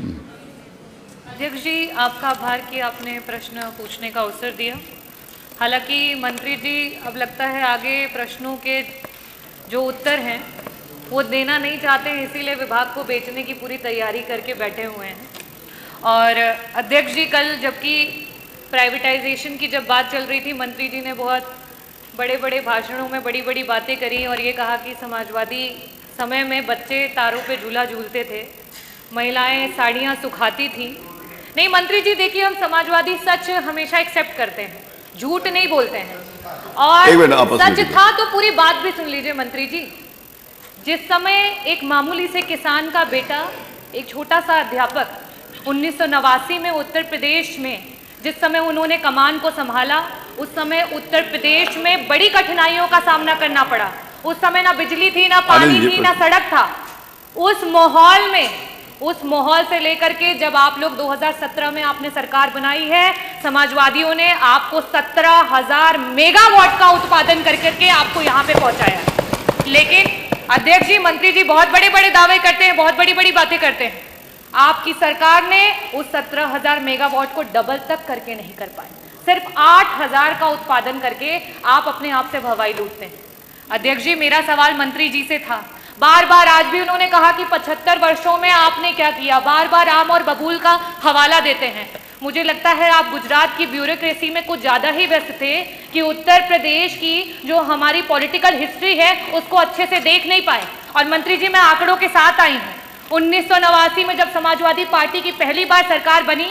अध्यक्ष जी, आपका आभार कि आपने प्रश्न पूछने का अवसर दिया। हालांकि मंत्री जी अब लगता है आगे प्रश्नों के जो उत्तर हैं वो देना नहीं चाहते हैं, इसीलिए विभाग को बेचने की पूरी तैयारी करके बैठे हुए हैं। और अध्यक्ष जी, कल जबकि प्राइवेटाइजेशन की जब बात चल रही थी, मंत्री जी ने बहुत बड़े बड़े भाषणों में बड़ी बड़ी बातें करी और ये कहा कि समाजवादी समय में बच्चे तारों पे झूला झूलते थे, महिलाएं साड़ियाँ सुखाती थी। नहीं मंत्री जी, देखिए, हम समाजवादी सच हमेशा एक्सेप्ट करते हैं, झूठ नहीं बोलते हैं। और सच था तो पूरी बात भी सुन लीजिए मंत्री जी। जिस समय एक मामूली से किसान का बेटा, एक छोटा सा अध्यापक, 1989 में उत्तर प्रदेश में जिस समय उन्होंने कमान को संभाला, उस समय उत्तर प्रदेश में बड़ी कठिनाइयों का सामना करना पड़ा। उस समय ना बिजली थी, ना पानी थी, ना सड़क था। उस माहौल में, उस माहौल से लेकर के जब आप लोग 2017 में आपने सरकार बनाई है, समाजवादियों ने आपको 17,000 मेगावाट का उत्पादन करके आपको यहाँ पे पहुंचाया। लेकिन अध्यक्ष जी, मंत्री जी बहुत बड़े बड़े दावे करते हैं, बहुत बड़ी बड़ी बातें करते हैं। आपकी सरकार ने उस 17,000 मेगावाट को डबल तक करके नहीं कर पाए। सिर्फ 8,000 का उत्पादन करके आप अपने आप से भवाई लूटते हैं। अध्यक्ष जी, मेरा सवाल मंत्री जी से था, बार बार आज भी उन्होंने कहा कि 75 वर्षों में आपने क्या किया, बार बार आम और बबूल का हवाला देते हैं। मुझे लगता है आप गुजरात की ब्यूरोक्रेसी में कुछ ज्यादा ही व्यस्त थे कि उत्तर प्रदेश की जो हमारी पॉलिटिकल हिस्ट्री है उसको अच्छे से देख नहीं पाए। और मंत्री जी, मैं आंकड़ों के साथ आई हूँ। 1989 में जब समाजवादी पार्टी की पहली बार सरकार बनी,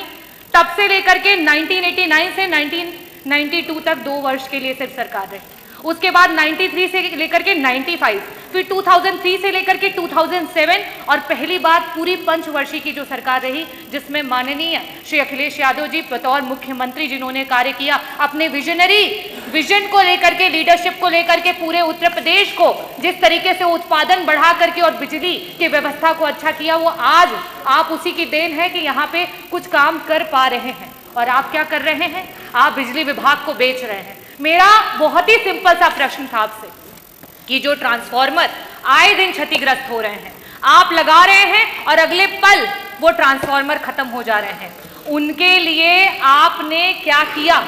तब से लेकर के 1989 से 1992 तक 2 वर्ष के लिए सिर्फ सरकार रही। उसके बाद 93 से लेकर के 95, फिर 2003 से लेकर के 2007 और पहली बार पूरी पंचवर्षीय की जो सरकार रही, जिसमें माननीय श्री अखिलेश यादव जी बतौर मुख्यमंत्री जिन्होंने कार्य किया, अपने विजनरी विजन को लेकर के, लीडरशिप को लेकर के पूरे उत्तर प्रदेश को जिस तरीके से उत्पादन बढ़ा करके और बिजली की व्यवस्था को अच्छा किया, वो आज आप उसी की देन है कि यहाँ पे कुछ काम कर पा रहे हैं। और आप क्या कर रहे हैं? आप बिजली विभाग को बेच रहे हैं। मेरा बहुत ही सिंपल सा प्रश्न था आपसे कि जो ट्रांसफार्मर आए दिन क्षतिग्रस्त हो रहे हैं, आप लगा रहे हैं और अगले पल वो ट्रांसफार्मर खत्म हो जा रहे हैं, उनके लिए आपने क्या किया?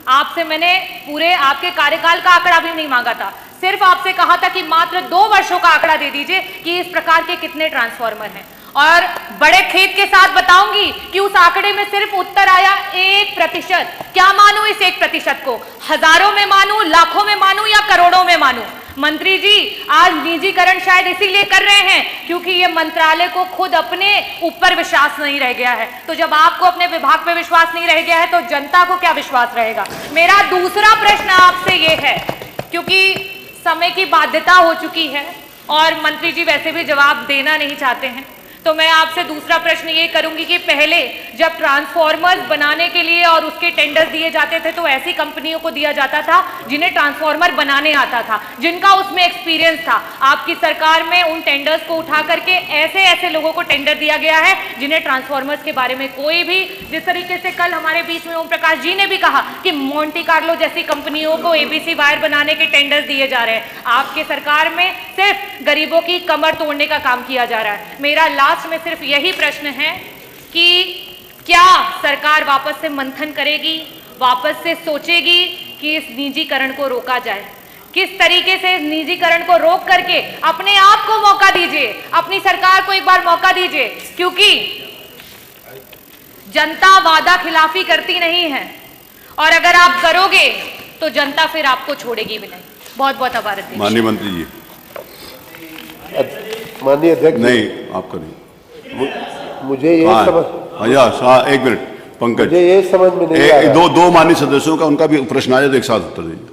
आपसे मैंने पूरे आपके कार्यकाल का आंकड़ा भी नहीं मांगा था, सिर्फ आपसे कहा था कि मात्र 2 वर्षों का आंकड़ा दे दीजिए कि इस प्रकार के कितने ट्रांसफार्मर हैं। और बड़े खेद के साथ बताऊंगी कि उस आंकड़े में सिर्फ उत्तर आया 1%। क्या मानूं इस 1% को? हजारों में मानूं, लाखों में मानूं या करोड़ों में मानूं? मंत्री जी, आज निजीकरण शायद इसीलिए कर रहे हैं क्योंकि ये मंत्रालय को खुद अपने ऊपर विश्वास नहीं रह गया है। तो जब आपको अपने विभाग पे विश्वास नहीं रह गया है तो जनता को क्या विश्वास रहेगा? मेरा दूसरा प्रश्न आपसे ये है, क्योंकि समय की बाध्यता हो चुकी है और मंत्री जी वैसे भी जवाब देना नहीं चाहते हैं, तो मैं आपसे दूसरा प्रश्न ये करूंगी कि पहले जब ट्रांसफार्मर्स बनाने के लिए और उसके टेंडर दिए जाते थे तो ऐसी कंपनियों को दिया जाता था जिन्हें ट्रांसफार्मर बनाने आता था, जिनका उसमें एक्सपीरियंस था। आपकी सरकार में उन टेंडर्स को उठा करके ऐसे ऐसे लोगों को टेंडर दिया गया है जिन्हें ट्रांसफार्मर्स के बारे में कोई भी, जिस तरीके से कल हमारे बीच में ओम प्रकाश जी ने भी कहा कि मोंटी कार्लो जैसी कंपनियों को एबीसी वायर बनाने के टेंडर दिए जा रहे हैं। आपके सरकार में सिर्फ गरीबों की कमर तोड़ने का काम किया जा रहा है। मेरा लास्ट में सिर्फ यही प्रश्न है कि क्या सरकार वापस से मंथन करेगी, वापस से सोचेगी कि इस निजीकरण को रोका जाए? किस तरीके से इस निजीकरण को रोक करके अपने आप को मौका दीजिए, अपनी सरकार को एक बार मौका दीजिए, क्योंकि जनता वादा खिलाफी करती नहीं है और अगर आप करोगे तो जनता फिर आपको छोड़ेगी भी नहीं। बहुत बहुत आभार। माननीय मंत्री जी। माननीय अध्यक्ष, नहीं आपका नहीं, मुझे ये समझ, एक मिनट पंकज, मुझे ये समझ में नहीं आ रहा। दो माननीय सदस्यों का उनका भी प्रश्न आया तो एक साथ उत्तर दीजिए।